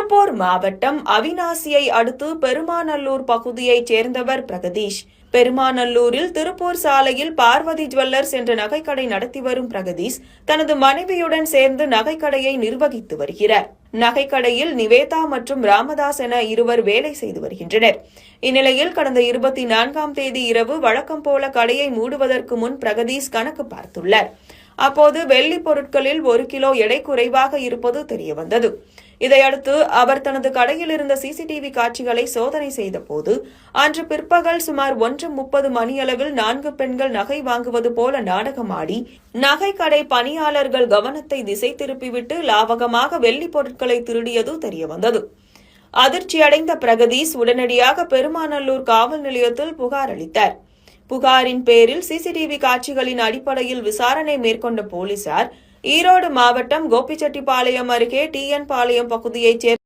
திருப்பூர் மாவட்டம் அவிநாசியை அடுத்து பெருமாநல்லூர் பகுதியைச் சேர்ந்தவர் பிரகதீஷ். பெருமாநல்லூரில் திருப்பூர் சாலையில் பார்வதி ஜுவல்லர்ஸ் என்ற நகைக்கடை நடத்தி வரும் பிரகதீஷ் தனது மனைவியுடன் சேர்ந்து நகைக்கடையை நிர்வகித்து வருகிறார். நகைக்கடையில் நிவேதா மற்றும் ராமதாஸ் என இருவர் வேலை செய்து வருகின்றனர். இந்நிலையில் கடந்த 24ஆம் தேதி இரவு வழக்கம் போல கடையை மூடுவதற்கு முன் பிரகதீஷ் கணக்கு பார்த்துள்ளார். அப்போது வெள்ளி பொருட்களில் 1 கிலோ எடை குறைவாக இருப்பது தெரியவந்தது. இதையடுத்து அவர் தனது கடையில் இருந்த சிசிடிவி காட்சிகளை சோதனை செய்தபோது அன்று பிற்பகல் சுமார் 1:30 மணியளவில் 4 பெண்கள் நகை வாங்குவது போல நாடகமாடி நகைக்கடை பணியாளர்கள் கவனத்தை திசை திருப்பிவிட்டு லாவகமாக வெள்ளி பொருட்களை திருடியது தெரியவந்தது. அதிர்ச்சியடைந்த பிரகதீஷ் உடனடியாக பெருமாநல்லூர் காவல் நிலையத்தில் புகார் அளித்தார். புகாரின் பேரில் சிசிடிவி காட்சிகளின் அடிப்படையில் விசாரணை மேற்கொண்ட போலீசார் ஈரோடு மாவட்டம் கோபிச்செட்டிப்பாளையம் அருகே TN பாளையம் பகுதியைச் சேர்ந்த